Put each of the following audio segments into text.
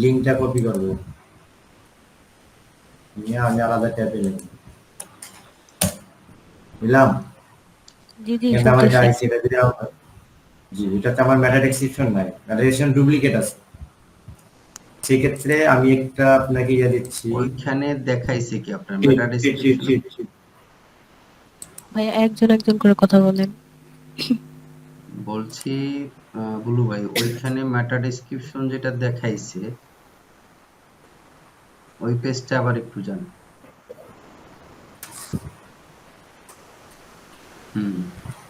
লিঙ্কটা কপি করবো, নিয়ে আমি আলাদা ট্যাবে নেব, বুঝলাম। জি জি কিন্তু আমার শুনতেছি। গাইছে এটা যদি জি, এটাতে আমার মেটা ডেসক্রিপশন নাই, মেটা ডেসক্রিপশন ডুপ্লিকেট আছে। সেক্ষেত্রে আমি একটা আপনাকে ইয়ে দিচ্ছি। ওইখানে দেখাইছে কি আপনার sheet meta sheet sheet description? Sheet sheet. ভাই একজন একজন করে কথা বলেন। বলছি বুলু ভাই, ওইখানে মেটা ডেসক্রিপশন যেটা দেখাইছে ওই পেজটা আবার একটু যান। হুম,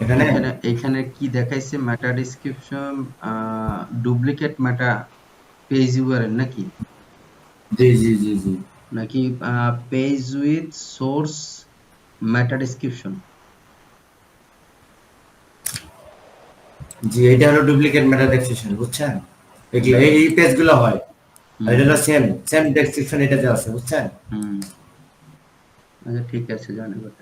এখানে এইখানে কি দেখাইছে? Meta description duplicate meta page URL নাকি? জি জি জি জি নাকি page with source meta description? জি, এটা হলো ডুপ্লিকেট মেটা ডেসক্রিপশন, বুঝছেন। এগুলো এই পেজগুলো হয়, আর হুম এটা হলো হুম সেম সেম ডেসক্রিপশন এটাতে আছে, বুঝছেন। হুম। আচ্ছা ঠিক আছে, জান এবার।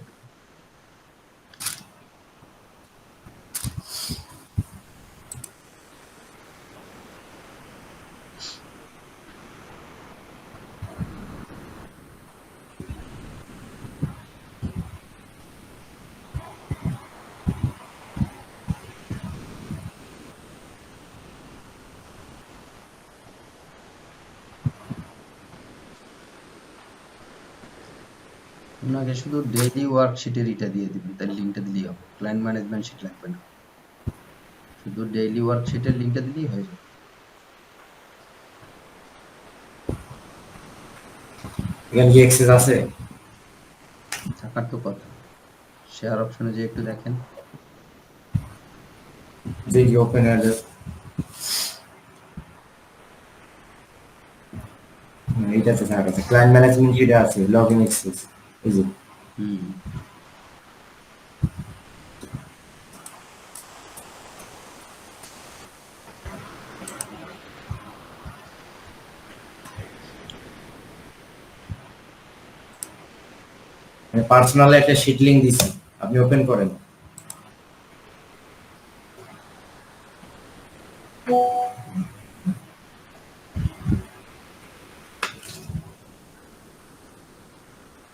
আপনাকে শুধু ডেইলি ওয়ার্কশিটের এটা দিয়ে দিবেন, তার লিঙ্কটা দিলেই হবে। ক্লায়েন্ট ম্যানেজমেন্ট শিট লাগবে না, শুধু ডেইলি ওয়ার্কশিটের লিঙ্কটা দিলেই হয়ে যাবে। এখানে কি এক্সেস আছে? থাকার তো কথা। শেয়ার অপশনে যে একটু দেখেন। দেখি ওপেন অ্যাড্রেস, এইটাতে থাকা আছে, ক্লায়েন্ট ম্যানেজমেন্ট যেটা আছে, লগ ইন এক্সেস, এই যে হুম পার্সোনাল একটা শিট লিংক দিছি, আপনি ওপেন করেন।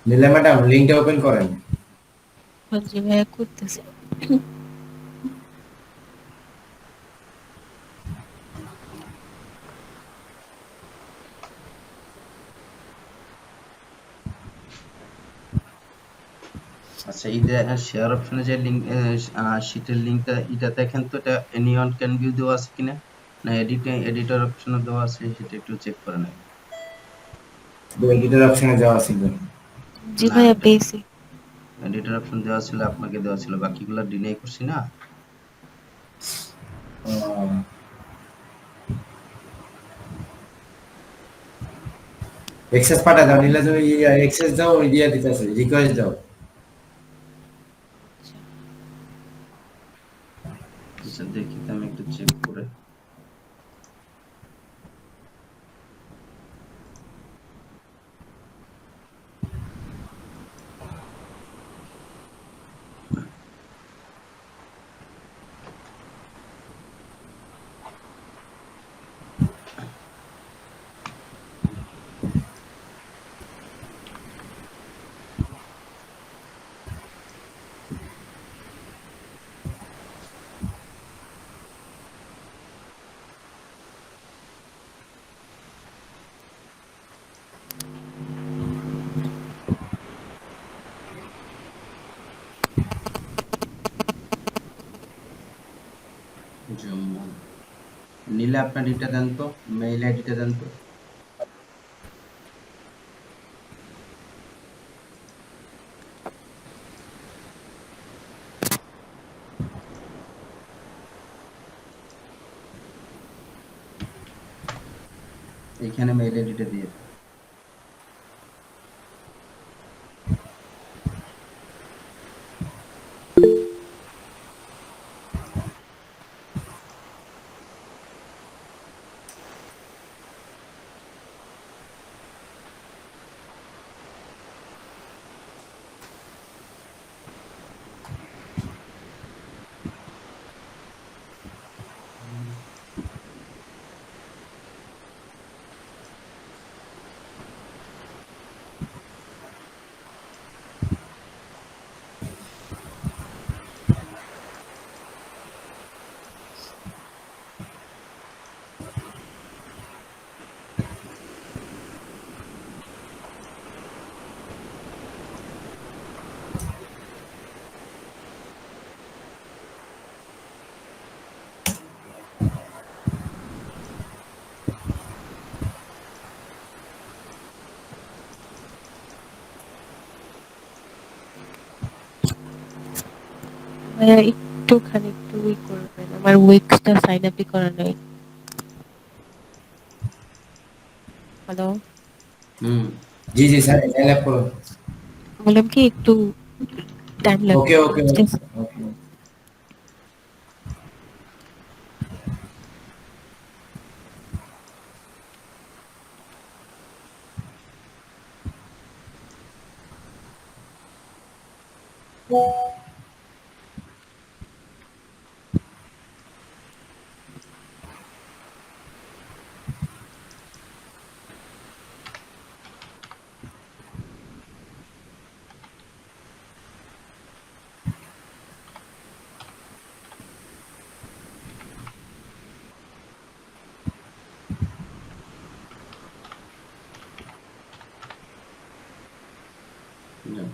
নীলা ম্যাডাম লিংকটা ওপেন করেন। জি ভাইয়া করতেছি। আচ্ছা, এই যে শেয়ার অপশনে যে লিঙ্ক, শিটের লিঙ্কটা এটা দেখেন তো, এটা এনিওয়ান ক্যান ভিউ দেওয়া আছে কিনা, না এডিটর অপশনে দেওয়া আছে, সেটা একটু চেক করে নেবেন। এডিটর অপশনে যাওয়া ছিল। জি না, ভাইয়া এটা পেয়েছি। এডিটর অপশন দেওয়া ছিল, আপনাকে দেওয়া ছিল, বাকিগুলো ডিনাই করছি না। এক্সেস পাঠা দাও, নীলা তুমি এক্সেস দাও, ওই দিয়ে দিতেছে, রিকোয়েস্ট দাও। আচ্ছা দেখি তো, আমি একটু চেক করে। জম্মু নিলে আপনার এটা দেন তো, মেইল আইডিটা দেন তো। এইখানে মেইল আইডিটা দিয়ে দেন। ভাইয়া একটুখানি একটু করবেন, আমার উইক্সটা সাইন আপই করা নাই। হ্যালো, হুম। জি জি স্যার, এনএফ করুন। বললাম কি একটু টাইম লাগবে, ওকে ওকে ঠিক ওকে আছে? ওকে। যাক।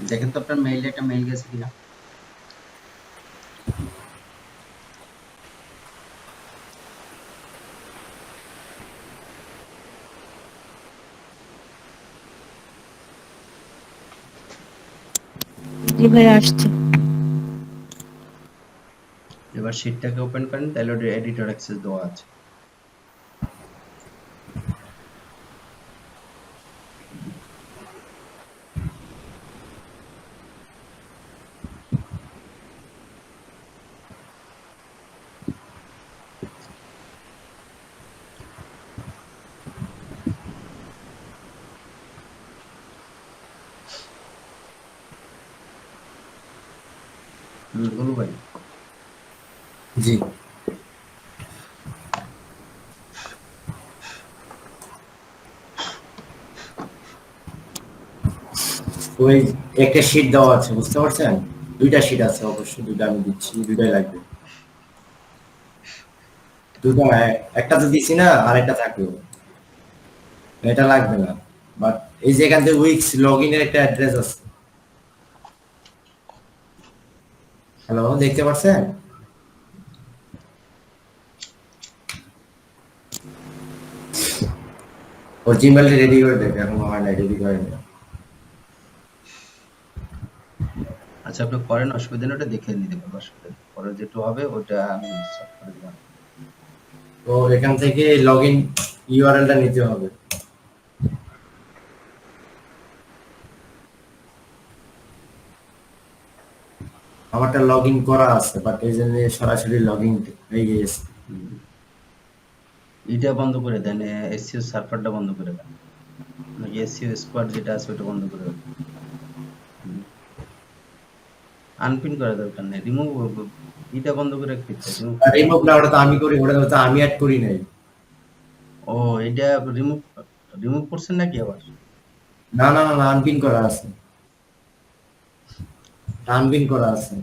দেখেন তো আপনার মেইলে একটা মেইল গেছে কিনা। জি ভাইয়া আসছে। এবার শিটটাকে ওপেন করেন, তাহলে ওটা এডিটর অ্যাক্সেস দেওয়া আছে। গুরু ভাই, জি, ওই একটা শীট দেওয়া আছে, বুঝতে পারছেন? দুইটা শীট আছে, অবশ্যই দুইটা আমি দিচ্ছি, দুইটাই লাগবে। দুটো একটা তো দিছি না, আর একটা থাকবে, এটা লাগবে না। বাট এই যে এখান থেকে উইক্স লগ ইনের একটা অ্যাড্রেস আছে। হ্যালো, দেখতে পাচ্ছেন? ওর জিমেলটা রেডি করে দেবে, এখন আমার নাই, রেডি করেনি। আচ্ছা আপনি করেন, অসুবিধা নেই, ওটা দেখে নিতে পারবো, অসুবিধা নেই। পরে যেটা হবে ওটা আমি সলভ করে দেবো। তো এখান থেকে লগ ইন ইউআরএলটা নিতে হবে। আমারটা লগ ইন করা আছে, বাট এই জন্য সরাসরি লগ ইন হয়ে গিয়েছে। হুম। এটা বন্ধ করে দেন, এসইও সার্ভারটা বন্ধ করে দেন, নাকি এসইও স্কোয়াড যেটা আছে ওটা বন্ধ করে দেন। আনপিন করা দরকার নেই, রিমুভ, এটা বন্ধ করে রাখতে রিমুভ আর করতে। রিমুভ না, ওটা তো আমি করি, ওটা তো আমি অ্যাড করি নাই। ও, এটা রিমুভ রিমুভ করছেন নাকি আবার? না না না, আনপিন করা আছে, আনপিন করা আছে।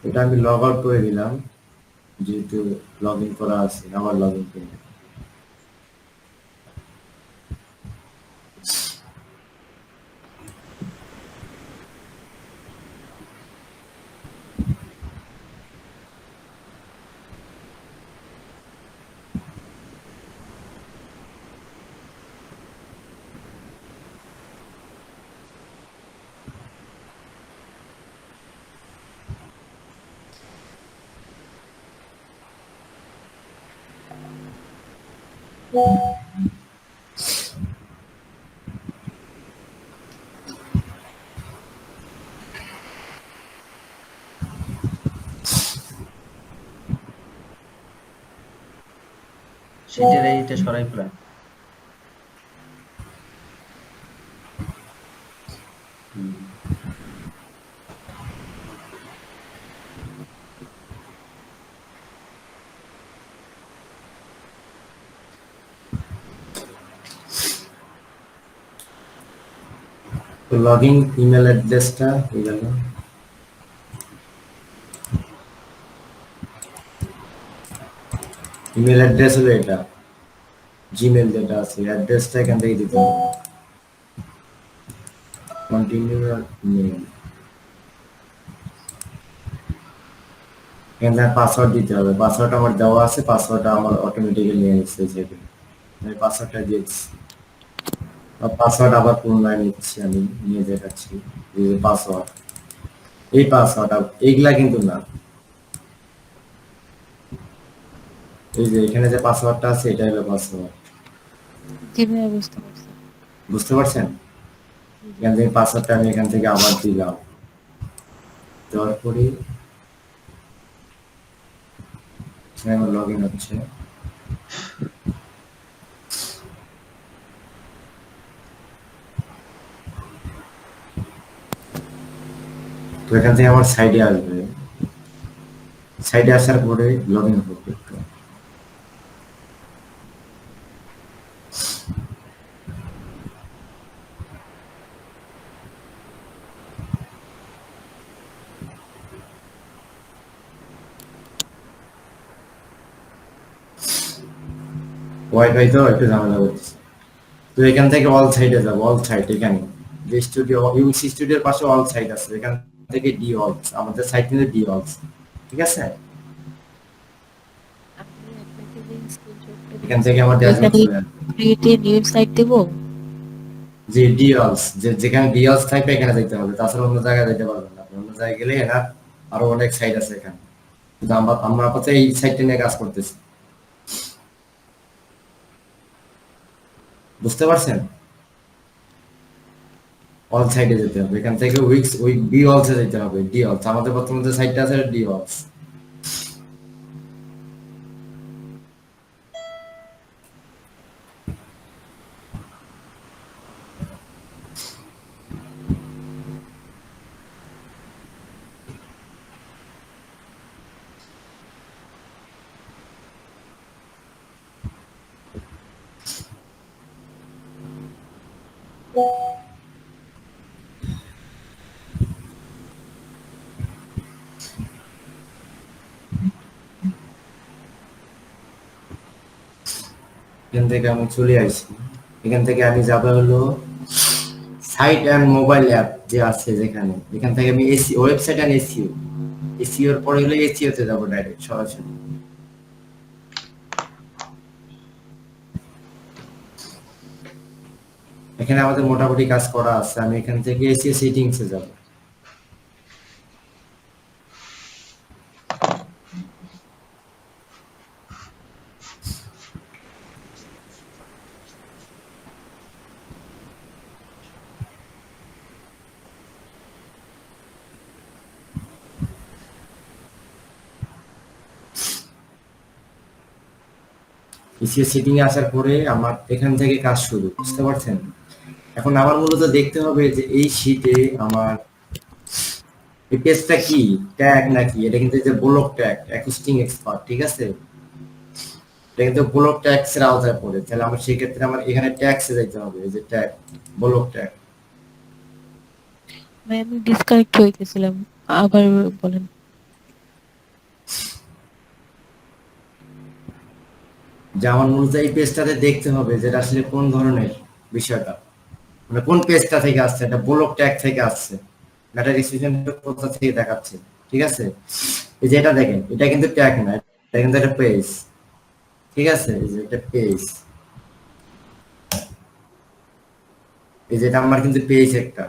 এটা আমি লগ আউট করে দিলাম, যেহেতু লগ ইন করা আছে, আবার লগ ইন করি। সেটার এইটা সরাই ফেলেন। হুম। তো লগইন ইমেল অ্যাড্রেসটা হয়ে গেল। ইমেল অ্যাড্রেস হলো এটা, জিমেল যেটা আছে অ্যাড্রেসটা এখান থেকে দিতে হবে। কন্টিনিউ ইমেল, এখানে পাসওয়ার্ড দিতে হবে। পাসওয়ার্ড আমার দেওয়া আছে, পাসওয়ার্ডটা আমার অটোমেটিক্যালি নিয়ে নিচ্ছে যেটা আমি পাসওয়ার্ডটা দিয়েছি। পাসওয়ার্ড আবার পুনরায় নিচ্ছি, আমি নিয়ে দেখাচ্ছি। এই যে পাসওয়ার্ড, এই পাসওয়ার্ড এইগুলা কিন্তু না, এই যে এখানে যে পাসওয়ার্ডটা আছে এটা হলো পাসওয়ার্ড। জি ভাইয়া, বুঝতে পারছি। বুঝতে পারছেন? এখান থেকে পাসওয়ার্ডটা আমি এখান থেকে আবার দিলাম, দেওয়ার পরে আমার লগ ইন হচ্ছে। তো এখান থেকে আমার সাইডে আসবে, সাইডে আসার পরে লগ ইন করবে। ওয়াইফাই তো একটু ঝামেলা করছে। তো এখান থেকে অল সাইডে যাবো, অল সাইড এখানে যে স্টুডিও ইউসি স্টুডিওর পাশে অল সাইড আছে, এখান থেকে ডি অল, আমাদের সাইট কিন্তু ডি অল, ঠিক আছে? আমি আপনাকে যে স্ক্রিনশটটা এখান থেকে আমার ড্যাশবোর্ড চলে আসবে। ক্রিয়েটে নিউ সাইট দেব। যে ডি অলস, যেখানে ডি অলস থাকবে এখানে যেতে হবে, তাছাড়া অন্য জায়গায় যেতে পারবেন না। আপনি অন্য জায়গায় গেলে না, আরো অনেক সাইট আছে এখানে, কিন্তু আমরা আপাতত এই সাইটটা নিয়ে কাজ করতেছি। বুঝতে পারছেন? অল সাইডে যেতে হবে, এখান থেকে উইক্স উইক ডি অলসে যেতে হবে। ডি অলস আমাদের বর্তমানে যে সাইটটা আছে ডি অলস। এখান থেকে আমি চলে আসি, এখান থেকে আমি যাব হলো সাইট অ্যান্ড মোবাইল অ্যাপ যে আছে যেখানে, এখান থেকে আমি AC website and SEO, SEO এর পরে হলো এসইও তে যাব ডাইরেক্ট সরাসরি। এখানে আমাদের মোটামুটি কাজ করা আছে, আমি এখান থেকে এসইও সেটিংসে যাব। এসইও সেটিং এ আসার পরে আমার এখান থেকে কাজ শুরু, বুঝতে পারছেন? এখন আমার মূলত দেখতে হবে যে এই শীটে আমার এই পেজটা কি ট্যাগ নাকি, এটা কিন্তু যে ব্লক ট্যাগ অ্যাকুস্টিং এক্সপার্ট, ঠিক আছে? এটা কিন্তু ব্লক ট্যাক্স এর আওতায় পড়ে, তাহলে আমার সেই ক্ষেত্রে আমার এখানে ট্যাক্সে যাইতে হবে, এই যে ট্যাগ ব্লক ট্যাগ। ভাই আমি ডিসকানেক্ট হয়ে গেছিলাম, আবার বলেন। যে আমার মূলত এই পেজটাতে দেখতে হবে যেটা আসলে কোন ধরনের বিষয়টা, মানে কোন পেজটা থেকে আসছে, এটা ব্লক ট্যাগ থেকে আসছে, মেটা ডিসক্রিপশন কোথা থেকে দেখাচ্ছে, ঠিক আছে? এই যে এটা দেখেন, এটা কিন্তু ট্যাগ না, এটা কিন্তু একটা পেজ, ঠিক আছে? এই যে এটা পেজ, এই যেটা আমার কিন্তু পেজ একটা,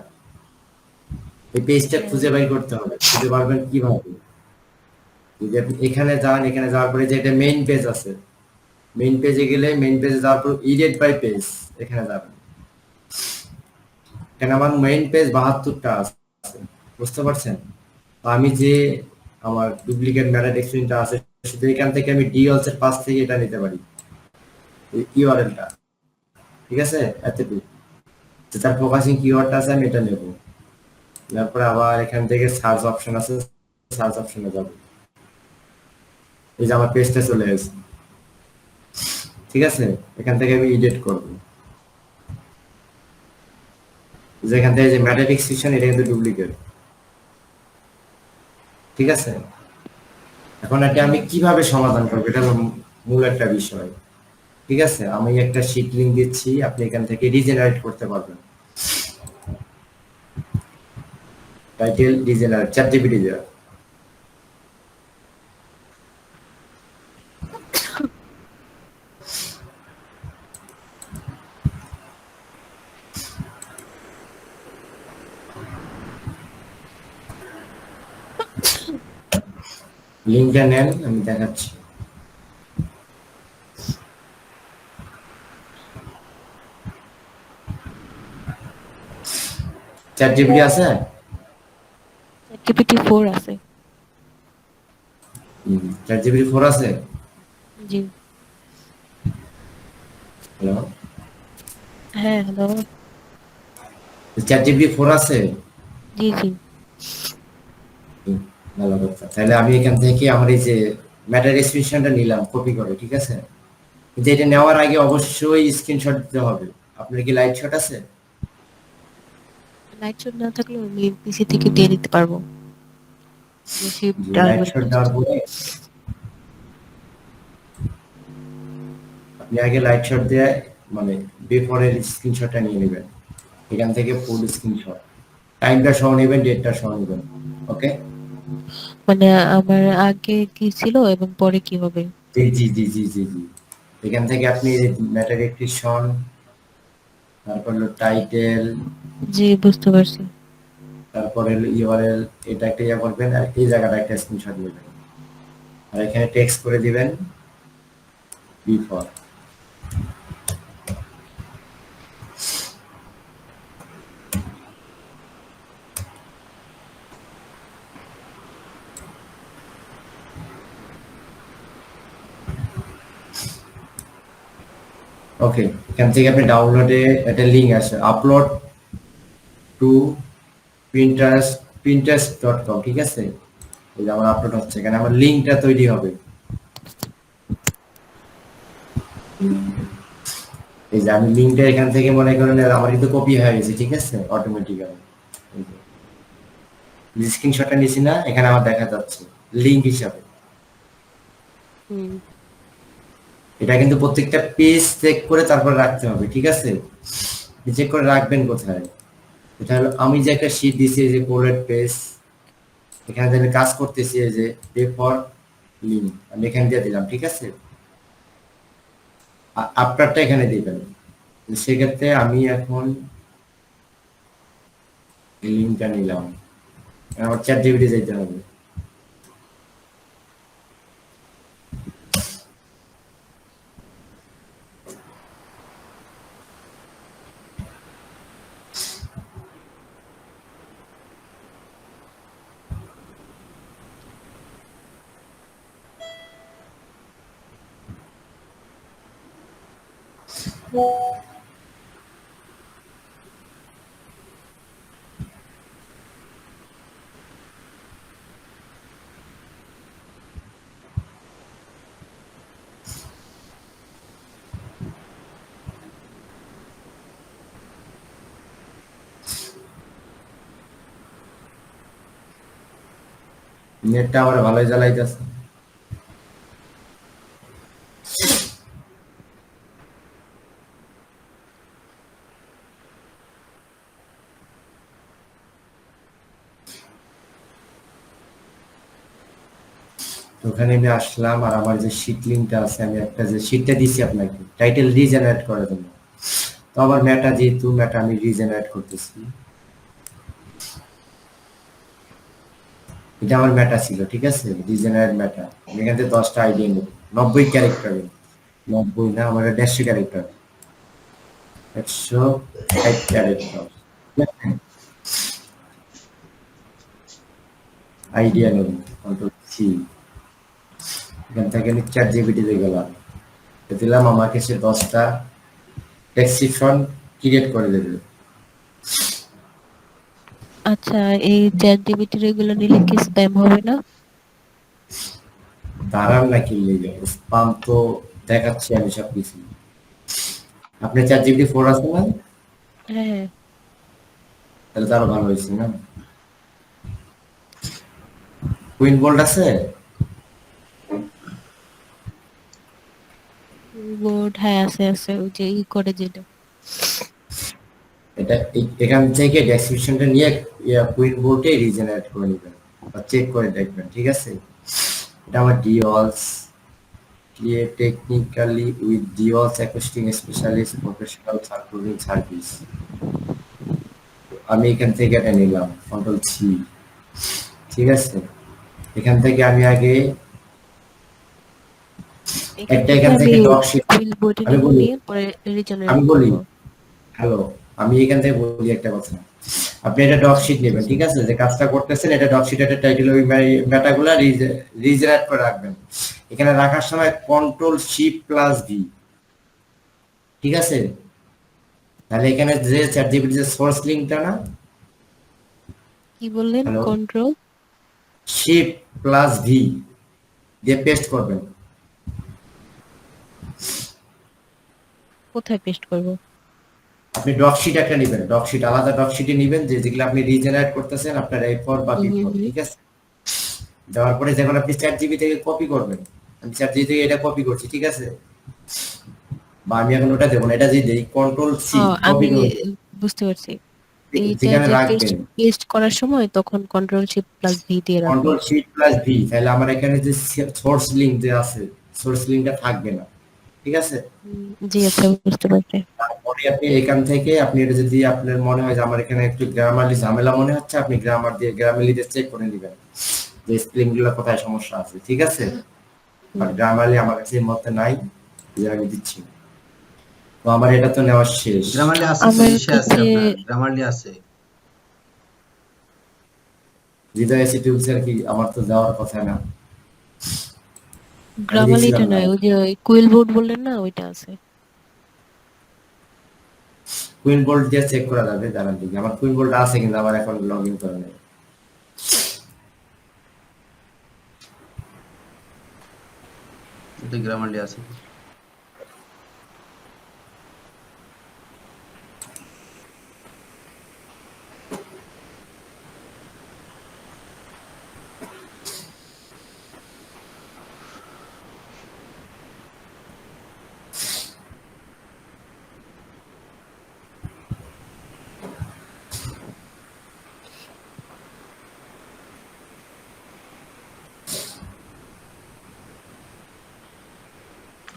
এই পেজটা খুঁজে বাই করতে হবে। খুঁজে পারবেন কিভাবে? যদি আপনি এখানে যান, এখানে যাওয়ার পরে যে এটা মেইন পেজ আছে, মেইন পেজে গেলে মেইন পেজে যাওয়ার পর ইডিট বাই পেজ এখানে যাবেন। এখানে আমার মেইন পেজ 72টা আছে, বুঝতে পারছেন? তো আমি যে আমার ডুপ্লিকেট মেটা ডেক্সিনটা আছে, শুধু এখান থেকে আমি ডিঅলস এর পাশ থেকে এটা নিতে পারি, এই ইউআরএলটা, ঠিক আছে? এতটুকু যে তার ফোকাসিং কিওয়ার্ডটা আছে আমি এটা নেব। তারপরে আবার এখান থেকে সার্চ অপশন আছে, সার্চ অপশনে যাব। এই যে আমার পেজটা চলে এসেছে, ঠিক আছে? এখান থেকে আমি এডিট করব। যেখান থেকে যে ম্যাটা ডেসক্রিপশন এটা কিন্তু ডুপ্লিকেট, ঠিক আছে? এখন এটা আমি কিভাবে সমাধান করবো, এটা হলো মূল একটা বিষয়, ঠিক আছে? আমি একটা শীট লিংক দিচ্ছি, আপনি এখান থেকে রিজেনারেট করতে পারবেন। টাইটেল রিজেনারেট চ্যাটজিপিটি দেওয়া। লিংকটা নেন, আমি দেখাচ্ছি। চ্যাটজিপিটি আছে? ChatGPT 4 আছে। চ্যাটজিপিটি 4 আছে? জি। হ্যালো, হ্যাঁ, হ্যালো। চ্যাটজিপিটি 4 আছে? জি, জি। হুম, ভালো কথা। তাহলে আমি এখান থেকে আমার এই যে ম্যাটার ডেসক্রিপশনটা নিলাম কপি করে, ঠিক আছে? কিন্তু এটা নেওয়ার আগে অবশ্যই স্ক্রিনশট দিতে হবে। আপনার কি লাইট শট আছে? লাইট শট না থাকলেও আমি পিসি থেকে দিয়ে দিতে পারবো। শিফট যে আর লাইট শট উইন্ডোজ। দেওয়ার পরে আপনি আগে লাইট শট দিয়ে মানে বিফোরের স্ক্রিনশটটা নিয়ে নেবেন। এখান থেকে ফুল স্ক্রিনশট, টাইমটা সহ নেবেন, ডেটটা সহ নেবেন। ওকে? মানে আমার আগে কি ছিল এবং পরে কি হবে? জি জি জি জি জি জি। এখান থেকে আপনি ম্যাটার ডেসক্রিপশন, তারপর হলো টাইটেল, জি, বুঝতে পারছি। তারপরে হলো ইউআরএল, এটা একটা ইয়া করবেন আর এই জায়গাটা একটা স্ক্রিনশট নেবেন। আর এখানে টেক্সট করে দিবেন বিফোর। ওকে, এখান থেকে আপনি ডাউনলোডে একটা লিংক আসে, আপলোড টু pinterest.com, ঠিক আছে? এই যে আমার আপলোড হচ্ছে, এখানে আমার লিংকটা তৈরি হবে। এই যে আমি লিংকটা এখান থেকে মনে করেন আমার কিন্তু কপি হয়ে গেছে, ঠিক আছে? অটোমেটিক্যালি স্ক্রিনশটটা নিছি না, এখানে আমার দেখা যাচ্ছে লিংক হিসাবে। হুম। এটা কিন্তু প্রত্যেকটা পেজ চেক করে তারপর রাখতে হবে, ঠিক আছে? চেক করে রাখবেন কোথায়? এটা হলো আমি যে একটা শীট দিছি, এই যে কোলেট পেজ, এখানে যে আমি কাজ করতেছি, এই যে পে ফর লিঙ্ক আমি এখানে দিয়ে দিলাম, ঠিক আছে? আপনারটা এখানে দিবেন। সেক্ষেত্রে আমি এখন এই লিঙ্কটা নিলাম, আমার চ্যাট জিপিটি যেতে হবে। নেটটা আমার ভালোই জ্বালাইতেছে। তো ওখানে আমি আসলাম, আর আমার যে শীট লিঙ্কটা আছে, আমি একটা যে শীটটা দিছি আপনাকে টাইটেল রিজেনারেট করার জন্য, তো আমার মেটা যেহেতু মেটা আমি রিজেনারেট করতেছি। এটা আমার মেটা ছিল, ঠিক আছে? রিজেনারেট মেটা। আমি এখান থেকে 10টা আইডিয়া নেব, 90 ক্যারেক্টার, 90 না, আমার 150 ক্যারেক্টার, 160 ক্যারেক্টার আইডিয়া নেব। কন্ট্রোল সি, এখান থেকে আমি চ্যাট জিপিটিতে গেলাম, দিলাম, আমাকে সে 10টা ডেসক্রিপশন ক্রিয়েট করে দেবে। আচ্ছা, এই ChatGPT এগুলো নিলে কি স্প্যাম হবে না? দাঁড়ান না, কি লেগে স্পাম তো দেখাচ্ছি আমি সবকিছু। আপনি চ্যাট জিপিটি 4 আছে না? হ্যাঁ, হ্যাঁ। তাহলে তো আরো ভালো হয়েছে না? কুইন বোল্ড আছে? বোর্ড, হ্যাঁ আছে আছে, ওই যে ই করে যেটা। এটা এখান থেকে ডেসক্রিপশনটা নিয়ে কুইন বোল্টে রিজেনারেট করে নেবেন বা চেক করে দেখবেন, ঠিক আছে? এটা আমার Dwalls create technically with Dwalls acoustic specialist professional circling service. আমি এখান থেকে এটা নিলাম কন্ট্রোল সি, ঠিক আছে? এখান থেকে আমি আগে এখান একটা থেকে এখান আমি থেকে ডক শিট কুইল বোর্ডে আমি নিব, বলি নিয়ে পরে রিজেনারেট আমি বলি করব। হ্যালো, আমি এখান থেকে বলি একটা কথা। আপনি এটা ডক শিট নেবেন, ঠিক আছে? যে কাজটা করতেছেন এটা ডক শিট, একটা টাইটেল, ওই মেটাগুলা রিজেনারেট করে রাখবেন। এখানে রাখার সময় কন্ট্রোল শিফট প্লাস ভি, ঠিক আছে? তাহলে এখানে যে চ্যাট জিপিটি যে সোর্স লিঙ্কটা না, কি বললেন? Hello, control shift plus V দিয়ে পেস্ট করবেন। কোথায় পেস্ট করব? আপনি ডক শিট একটা নেবেন, ডক শিট আলাদা ডক শিটে নেবেন যেগুলো আপনি রিজেনারেট করতেছেন আপনার এই ফর বা হুম বিফোর, হুম। ঠিক আছে? দেওয়ার পরে যখন আপনি চ্যাট জিপি থেকে কপি করবেন, আমি চ্যাট জিপি থেকে এটা কপি করছি, ঠিক আছে? বা আমি এখন ওটা দেবো না, এটা যদি দেই কন্ট্রোল সি ও, কপি আমি করে বুঝতে পারছি। এইটা যেখানে যে পেস্ট রাখবেন পেস্ট করার সময় তখন কন্ট্রোল শিফট প্লাস ভি দিয়ে রাখবো। কন্ট্রোল শিট প্লাস ভি, তাহলে আমার এখানে যে সোর্স লিঙ্ক যে আছে সোর্স লিঙ্কটা থাকবে না, ঠিক আছে? জি আচ্ছা, বুঝতে পারছি। তারপরে আপনি এখান থেকে আপনি এটা যদি আপনার মনে হয় যে আমার এখানে একটু গ্রামারলি ঝামেলা মনে হচ্ছে, আপনি গ্রামারলি দিয়ে চেক করে নেবেন যে স্পেলিং গুলো কোথায় সমস্যা আছে, ঠিক আছে? বাট গ্রামারলি আমার কাছে এই মতে নাই যে আমি দিচ্ছি। তো আমার এটা তো নেওয়া শেষ। গ্রামারলি আছে তো, আমার ইসে আছে কাছে আপনার, গ্রামারলি আছে। হৃদয় এসি টুলস আর কি আমার তো যাওয়ার কথা না, আমি গ্রামালিটা দেখছিলাম না। নয়, ওই যে কুইল বোর্ড বললেন না, ওইটা আছে। কুইন বোল্ট দিয়ে চেক করা যাবে, জানান ঠিক আমার কুইন বোল্ট আছে কিন্তু আমার এখন লগ ইন করা নেই। এটা গ্রামারলি আছে।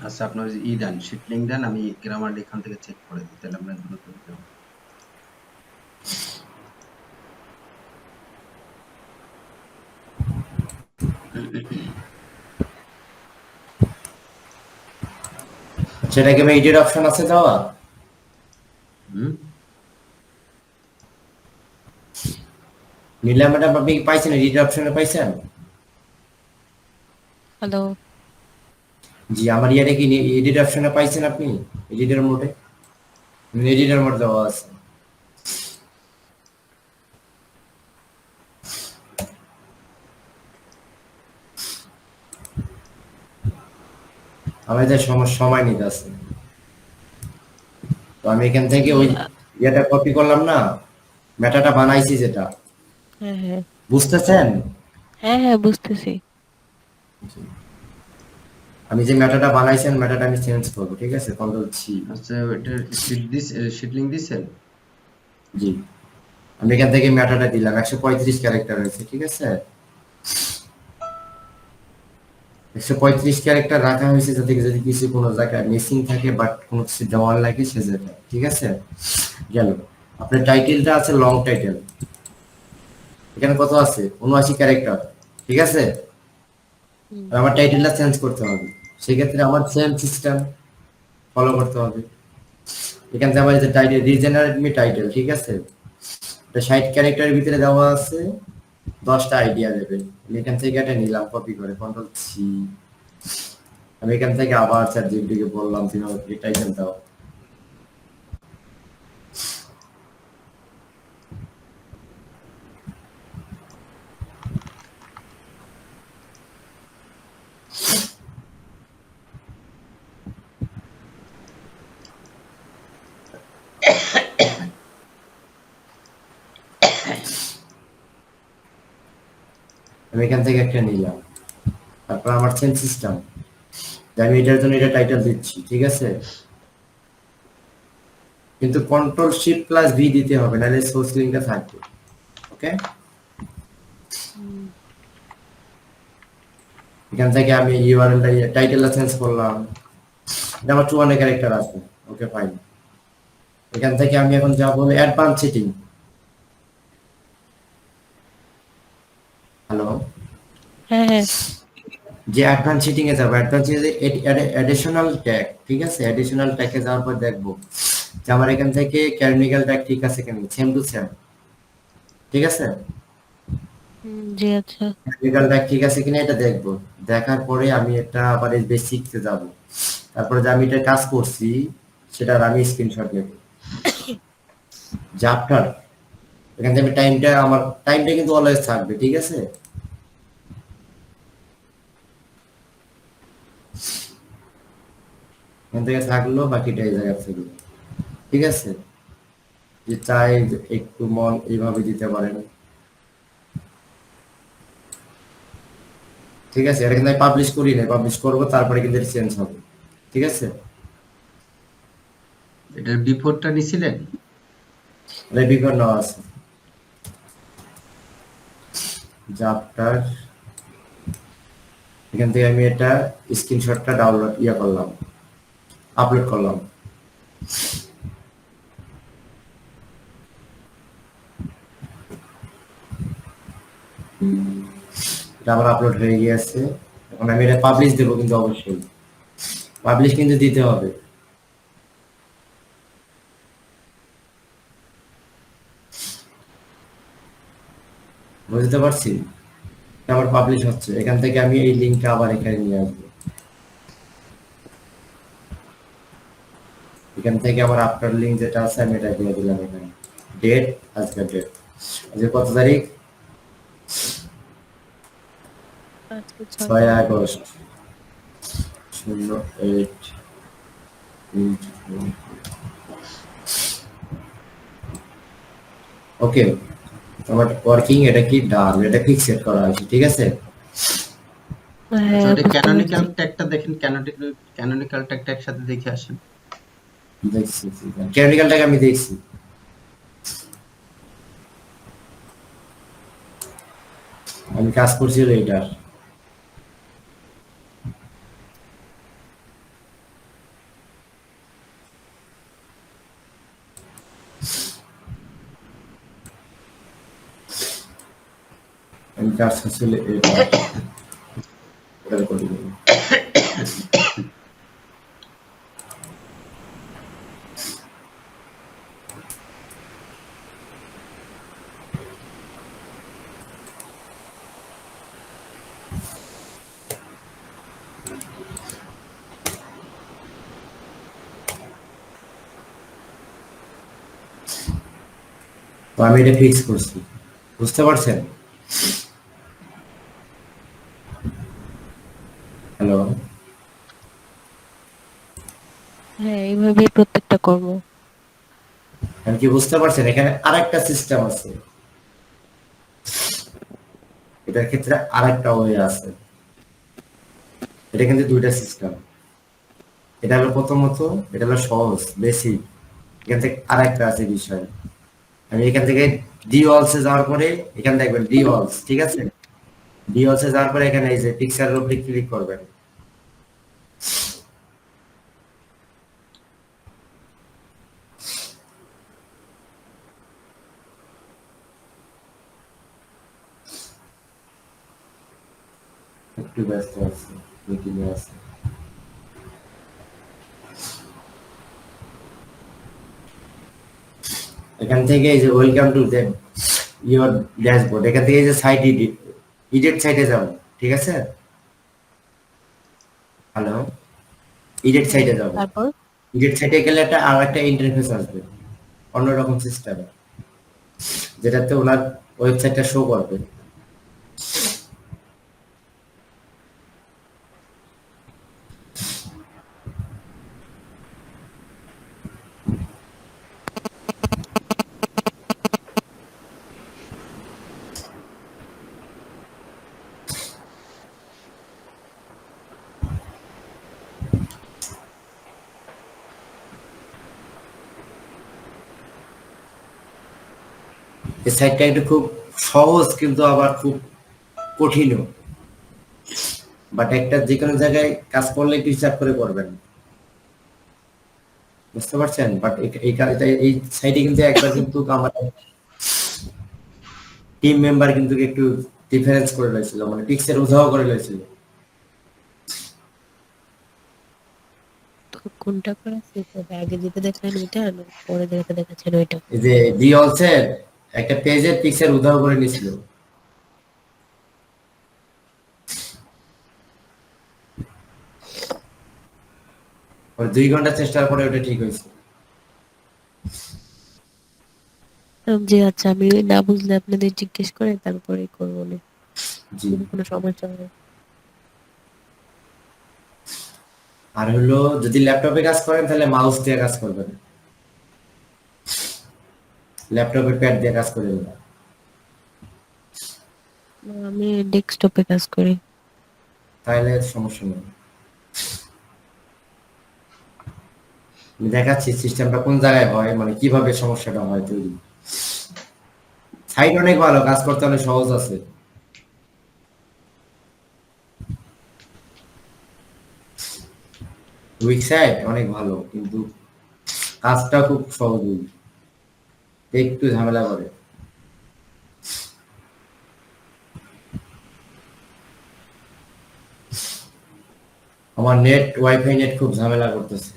আচ্ছা, আপনার ই দেন, শিট লিঙ্ক দেন, আমি গ্রামারলি এখান থেকে চেক করে দিই, তাহলে আপনার জন্য সুবিধা হবে। সেটা কি এডিট অপশন আছে দেওয়া? হুম। নিলাম ম্যাডাম, আপনি কি পাইছেন এডিট অপশনে পাইছেন? হ্যালো। জি, আমার ইয়ারে কি এডিট অপশনে পাইছেন আপনি? এডিটর মোডে, এডিটর মোড দেওয়া আছে। আমার যে সময় নিতে আছে, তো আমি এখান থেকে জি ওই ইয়েটা কপি করলাম না, মেটাটা বানাইছি যেটা, হ্যাঁ হ্যাঁ বুঝতেছেন? হ্যাঁ হ্যাঁ, বুঝতেছি। আমি যে মেটাটা বানাইছেন মেটাটা আমি চেঞ্জ করবো, ঠিক আছে? Control C. আচ্ছা, এটা শিট লিঙ্ক দিছেন? জি, আমি এখান থেকে মেটাটা দিলাম 135 ক্যারেক্টার হয়েছে, ঠিক আছে? 135 ক্যারেক্টার রাখা হয়েছে যাতে যদি কিছু কোনো জায়গায় মিসিং থাকে বাট কোনো কিছু দেওয়ার লাগে সে যেটা, ঠিক আছে? গেল। আপনার টাইটেলটা আছে লং টাইটেল, এখানে কত আছে 79 ক্যারেক্টার, ঠিক আছে? হুম। আর আমার টাইটেলটা চেঞ্জ করতে হবে, সেক্ষেত্রে আমার সেম সিস্টেম ফলো করতে হবে। এখান থেকে আমার যে টাইটেল রিজেনারেট মি টাইটেল, ঠিক আছে? এটা 60 ক্যারেক্টারের ভিতরে দেওয়া আছে, 10টা আইডিয়া দেবে। আমি এখান থেকে এটা নিলাম কপি করে কন্ট্রোল সি। আমি এখান থেকে আবার চ্যাট জিপিটিকে বললাম তুমি আমাকে টাইটেল দাও। আমি এখান থেকে একটা নিলাম, তারপর আমার সেম সিস্টেম, আমি এটার জন্য এটা টাইটেল দিচ্ছি, ঠিক আছে? কিন্তু কন্ট্রোল শিফট প্লাস ভি দিতে হবে, নাহলে সোর্স লিঙ্কটা থাকবে। ওকে, এখান থেকে আমি ইউআরএলটা টাইটেলটা চেঞ্জ করলাম, এটা আমার 200 ক্যারেক্টার আছে। ওকে ফাইন, এখান থেকে আমি এখন যাব অ্যাডভান্স সেটিং। হ্যালো, হ্যাঁ হ্যাঁ। যে অ্যাডভান্স সেটিং এ যাব, অ্যাডভান্স অ্যাডিশনাল ট্যাগ, ঠিক আছে? অ্যাডিশনাল ট্যাগে যাওয়ার পর দেখবো যে আমার এখান থেকে ক্যানোনিক্যাল ট্যাগ ঠিক আছে কিনা, সেম টু সেম, ঠিক আছে? জি আচ্ছা। ক্যানোনিক্যাল ট্যাগ ঠিক আছে কিনা এটা দেখবো, দেখার পরে আমি এটা আবার এই বেসিকসে যাব, তারপরে যে আমি এটা কাজ করছি সেটার আমি স্ক্রিনশট নেব। যে আফটার এখান থেকে টাইমটা, আমার টাইমটা কিন্তু অলওয়েজ থাকবে, ঠিক আছে? এখান থেকে থাকলো, বাকিটা এই জায়গা থেকে, ঠিক আছে? যে চাই যে একটু মন এইভাবে দিতে পারেন, ঠিক আছে? এটা কিন্তু আমি পাবলিশ করি না, পাবলিশ করবো তারপরে কিন্তু চেঞ্জ হবে, ঠিক আছে? এটার বিফোরটা নিছিলেন? এটা বিভিন্ন আছে, যে আফটার এখান থেকে আমি এটা স্ক্রিনশটটা ডাউনলোড করলাম, আপলোড করলাম। এটা আমার আপলোড হয়ে গিয়েছে, এখন আমি এটা পাবলিশ দেবো, কিন্তু অবশ্যই পাবলিশ কিন্তু দিতে হবে। বুঝতে পারছি? এটা আবার পাবলিশ হচ্ছে, এখান থেকে আমি এই লিঙ্কটা আবার এখানে নিয়ে আসবো, এখান থেকে আমার আফটার লিঙ্ক যেটা আছে আমি এটা দিয়ে দিলাম এখানে। ডেট, আজকের ডেট, আজকে কত তারিখ? আজকে 6 আগস্ট 08। ওকে, আমার ওয়ার্কিং এটা কি ডান, এটা ঠিক সেট করা আছে, ঠিক আছে? আচ্ছা, হ্যাঁ ওটা বুঝতে ক্যানোনিক্যাল পারছি। ট্যাগটা দেখেন, ক্যানোনিক্যাল ট্যাগটা একসাথে দেখে আসেন। দেখছি, ক্যানোনিক্যালটাকে আমি দেখছি। আমি কাজ করছি হলো এটা, আমি কাজ করছি হলো এটা, এটা করে দেবো। তো আমি এটা ফিক্স করছি, বুঝতে পারছেন? হ্যালো, হ্যাঁ এইভাবেই প্রত্যেকটা করব। আমি কি বুঝতে পারছেন? এখানে আরেকটা সিস্টেম আছে, এটার ক্ষেত্রে আরেকটা ওয়ে আছে, এটা কিন্তু দুইটা সিস্টেম। এটা হলো প্রথমত, এটা হলো সহজ বেসিক, এখান থেকে আরেকটা আছে বিষয়। আমি এখান থেকে ডি অলসে যাওয়ার পরে এখানে দেখবেন ডি অলস, ঠিক আছে? ডি অলসে যাওয়ার পরে এখানে এই যে পিকচারের উপরে ক্লিক করবেন, একটু ব্যস্ত আছে, মিটিং এ আছে। এখান থেকে এই যে ওয়েলকাম টু ইওর ড্যাশবোর্ড, এখান থেকে এই যে সাইট ইডিট সাইটে যাব, ঠিক আছে? হ্যালো, ইডিট সাইটে যাব। তারপর ইডিট সাইটে গেলে একটা আর একটা ইন্টারফেস আসবে, অন্যরকম সিস্টেম, যেটাতে ওনার ওয়েবসাইটটা শো করবে। এই সাইটটা একটু খুব সহজ কিন্তু আবার খুব কঠিনও। বাট একটা যে কোনো জায়গায় কাজ করলে একটু হিসাব করে করবেন, বুঝতে পারছেন? বাট এই সাইটে কিন্তু একবার কিন্তু আমার টিম মেম্বার কিন্তু একটু ডিফারেন্স করে রয়েছিল, মানে টিক্সের উধাও করে রয়েছিল। তো কোনটা করেছে তবে আগে যেটা দেখলেন ওইটা না পরে যেটা দেখাচ্ছেন ওইটা? এই যে ডিওলসের একটা পেজের টিক্সের উধাও করে নিয়েছিল, ওই 2 ঘন্টা চেষ্টার পরে ওটা ঠিক হয়েছে। যে আচ্ছা আমি না বুঝলে আপনাদের জিজ্ঞেস করে তারপরে করবো না, জি। যদি কোনো সমস্যা হয়। আর হলো যদি ল্যাপটপে কাজ করেন তাহলে মাউস দিয়ে কাজ করবেন, ল্যাপটপের প্যাড দিয়ে কাজ করবেন না। আমি ডেস্কটপে কাজ করি। তাহলে সমস্যা নেই। আমি দেখাচ্ছি সিস্টেমটা কোন জায়গায় হয়, মানে কিভাবে সমস্যাটা হয় তৈরি। সাইট অনেক ভালো, কাজ করতে অনেক সহজ আছে। উইক সাইট অনেক ভালো কিন্তু কাজটা খুব সহজ, একটু ঝামেলা করে। আমার নেট ওয়াইফাই নেট খুব ঝামেলা করতেছে।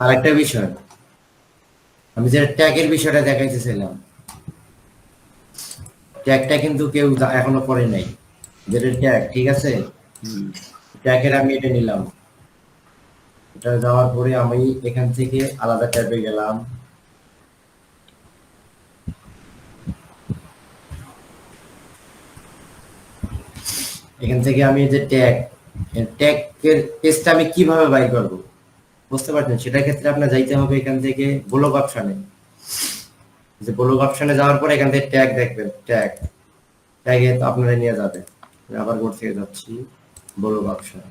আরেকটা বিষয়, আমি যে ট্যাগের বিষয়টা দেখাইতেছিলাম, ট্যাগটা কিন্তু কেউ এখনো করে নাই। যেটা ট্যাগ ঠিক আছে, হুম। ট্যাগের আমি এটা নিলাম, এটা যাওয়ার পরে আমি এখান থেকে আলাদা ট্যাবে গেলাম। এখান থেকে আমি যে ট্যাগ, ট্যাগের পেজটা আমি কিভাবে বাই করব বুঝতে পারছেন? সেটার ক্ষেত্রে আপনার যাইতে হবে এখান থেকে ব্লগ অপশনে। যে ব্লগ অপশনে যাওয়ার পরে এখান থেকে ট্যাগ দেখবেন, ট্যাগ, ট্যাগে আপনারা নিয়ে যাবে। আমি আবার বোর্ড থেকে যাচ্ছি ব্লগ অপশন,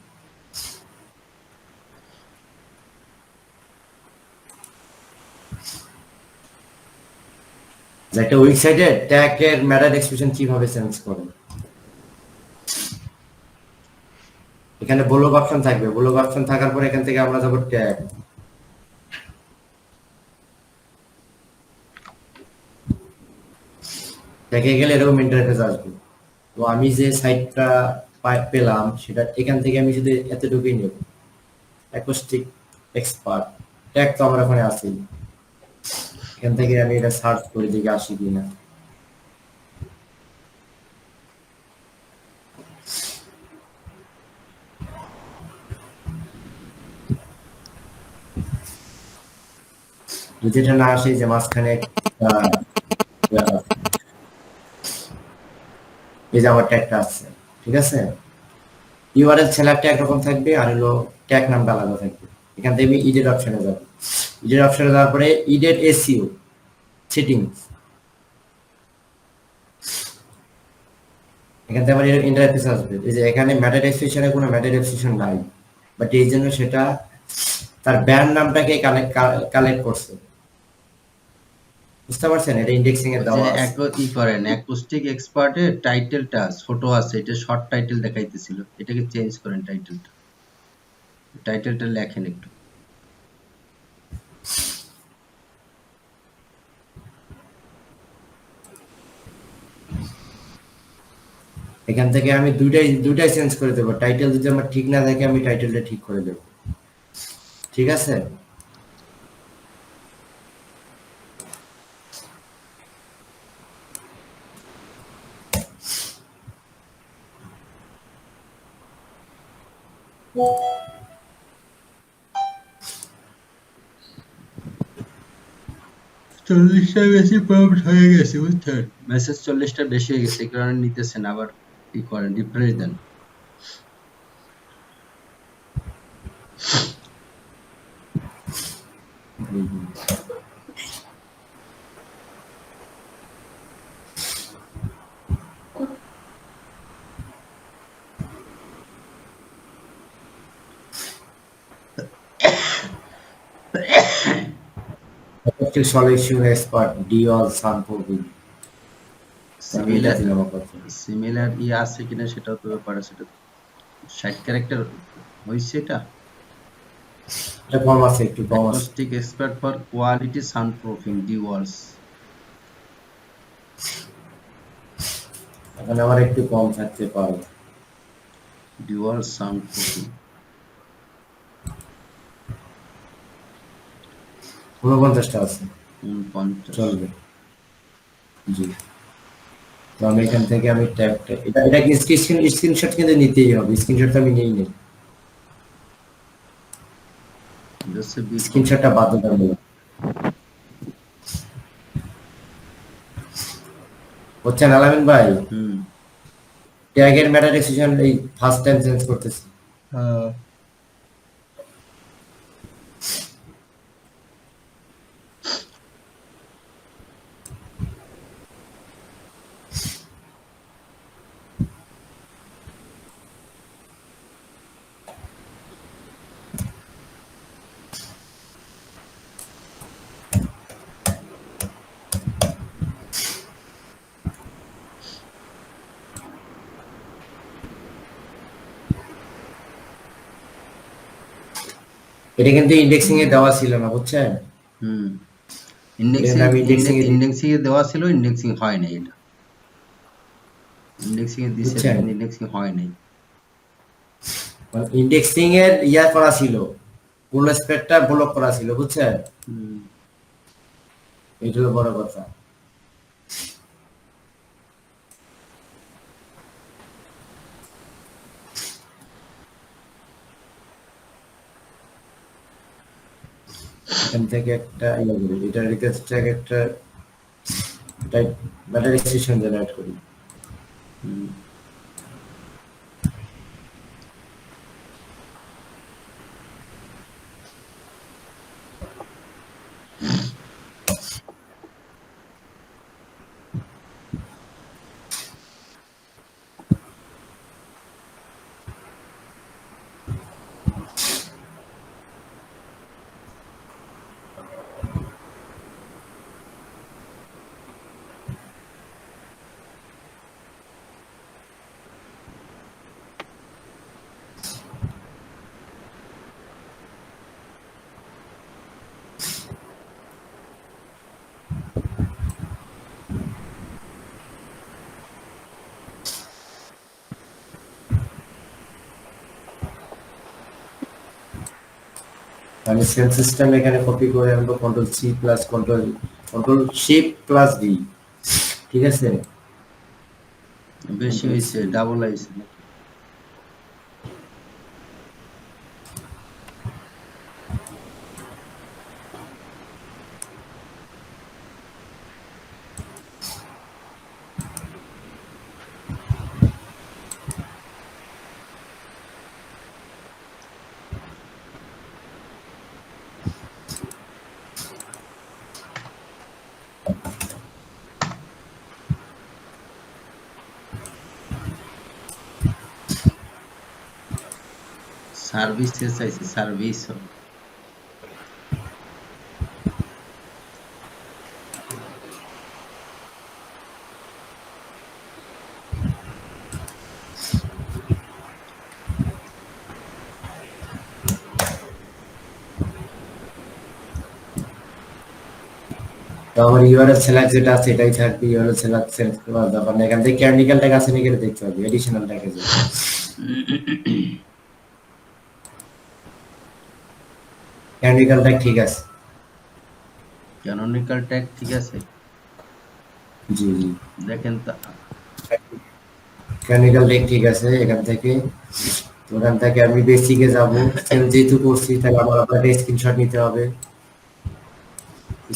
যে একটা ওয়েবসাইটে ট্যাগের মেটা ডেসক্রিপশন কিভাবে চেঞ্জ করবেন। এখানে ব্লগ অপশন থাকবে, ব্লগ অপশন থাকার পর এখান থেকে আমরা যাবো ট্যাগ। ট্যাগে গেলে এরকম ইন্টারফেস আসবে। তো আমি যে সাইটটা পেলাম সেটা এখান থেকে আমি যদি এতটুকুই নেব, অ্যাকোস্টিক এক্সপার্ট ট্যাগ তো আমার ওখানে আছেই। এখান থেকে আমি এটা সার্চ করে দেখি আসি কিনা। যদি এটা না আসে, যে মাঝখানে এই যে আমার ট্যাগটা আছে, ঠিক আছে? ইউআরএল সেলারটা একরকম থাকবে, আর হলো ট্যাগ নামটা আলাদা থাকবে। এখান থেকে আমি ইডেট অপশনে যাব। ইডেট অপশনে যাওয়ার পরে ইডেট এসইও সেটিংস, এখান থেকে আমার ইন্টারফেস আসবে। এই যে এখানে ম্যাটার এক্সপ্রেশনে কোনো ম্যাটার এক্সপ্রেশন নাই, বাট এই জন্য সেটা তার ব্যান্ড নামটাকে কালেক্ট করছে। বুঝতে পারছেন? এটা ইন্ডেক্সিং এর ওই যে দেওয়া আছে। ই করেন অ্যাকোস্টিক এক্সপার্টের টাইটেলটা ছোট আছে, এটা শর্ট টাইটেল দেখাইতেছিল, এটাকে চেঞ্জ করেন টাইটেলটা লেখেন একটু। এখান থেকে আমি দুইটাই চেঞ্জ করে দেবো। টাইটেল যদি আমার ঠিক না থাকে, আমি টাইটেলটা ঠিক করে দেবো। ঠিক আছে? চল্লিশটা বেশি প্রম্পট হয়ে গেছে, বুঝছেন? মেসেজ 40টা বেশি হয়ে গেছে, এই কারণে নিতেছেন। আবার ই করেন, রিপ্রেস দেন। Effective solution expert Diol Sanpovin. আমি এটা সিমিলার দিলাম আপাতত। সিমিলার ই আছে কিনা সেটাও তো ব্যাপার আছে। সেটা 60 ক্যারেক্টার হইছে এটা। এটা কম আছে, একটু কম আছে। Acoustic expert for quality sound proofing Dwalls. এখন আমার একটু কম থাকতে পারে। ডিওয়াল সাউন্ড প্রুফিং 49টা আছে, 49। চলবে। জি। তো আমি এখান থেকে আমি ট্যাবটা এটা কি স্ক্রিনশট কিন্তু নিতেই হবে। স্ক্রিনশট আমি নেই নেই। জাস্ট বি স্ক্রিনশটটা বাধ্যতামূলক। বুঝছেন আলামিন ভাই? হুম। ট্যাগের ম্যাটার ডিসিশন এই ফার্স্ট টাইম চেঞ্জ করতেছি। হ্যাঁ। এটা কিন্তু ইন্ডেক্সিং এ দেওয়া ছিল না, বুঝছেন? হুম। এটা আমি ইন্ডেক্সিং এ দেওয়া ছিল, ইন্ডেক্সিং হয় নাই এটা। ইন্ডেক্সিং এ দিছে, বুঝছেন? কিন্তু ইন্ডেক্সিং হয় নাই। মানে ইন্ডেক্সিং এর করা ছিল, ফুল স্পেকটা ব্লক করা ছিল, বুঝছেন? হুম। এটা হলো বড় কথা। এখান থেকে একটা এটা রিকোয়েস্ট ট্যাগ একটা টাইপ ব্যাটারি স্টেশন জেনারেট করি। হুম। আমি সেল সিস্টেম এখানে কপি করে আনবো, control C plus control shift plus V. ঠিক আছে? বেশি হয়েছে, ডাবল আইছে নাকি? সার্ভিসেস চাইছে, সার্ভিস হবে। তো আমার ইউআরএল সিলেক্ট যেটা আছে এটাই থাকবে, ইউআরএল সিলেক্ট করার দরকার নেই। এখান থেকে ক্যান্ডিক্যাল ট্যাগ আছে নাকি এটা দেখতে হবে, এডিশনাল ট্যাগে যাবে। ক্যান্ডিক্যাল ট্যাগ ঠিক আছে। ক্যানোনিক্যাল ট্যাগ ঠিক আছে, জি জি, দেখেন তো। ক্যান্ডিক্যাল ট্যাগ ঠিক আছে। এখান থেকে তো ওখান থেকে আমি বেসিকে যাব, সেম যেহেতু করছি তাহলে আমার আপনাকে স্ক্রিনশট নিতে হবে।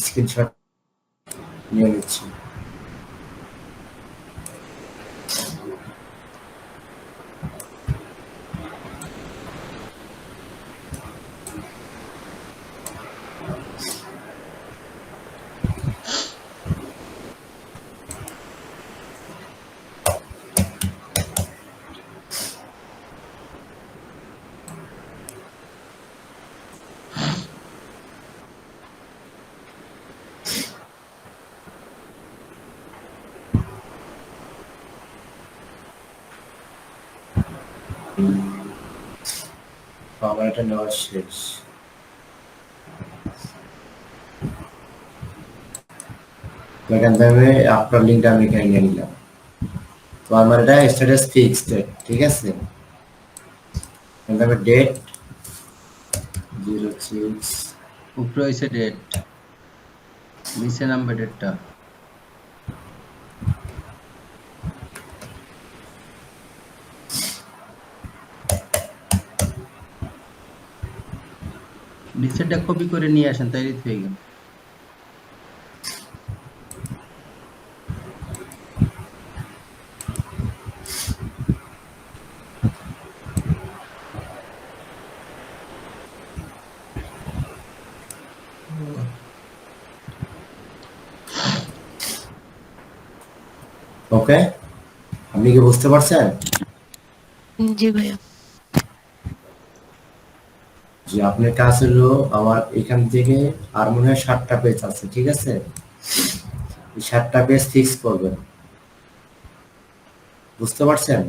স্ক্রিনশট নিয়ে নিচ্ছি। তো আমার এটা নেওয়া শেষ। তো এখান থেকে আপনার লিঙ্কটা আমি এখানে নিয়ে নিলাম। তো আমার এটা স্ট্যাটাস ফিক্সড, ঠিক আছে। এখান থেকে ডেট 06, উপরে হয়েছে ডেট, নিচে নামবে ডেটটা। নিচেরটা কপি করে নিয়ে আসেন, তাই হয়ে গেল। ওকে, আপনি কি বুঝতে পারছেন? জি ভাইয়া। যে আপনার কাজ হলো আমার এখান থেকে আর মনে হয় 7টা পেজ আছে, ঠিক আছে। এই 7টা পেজ ফিক্স করবেন, বুঝতে পারছেন?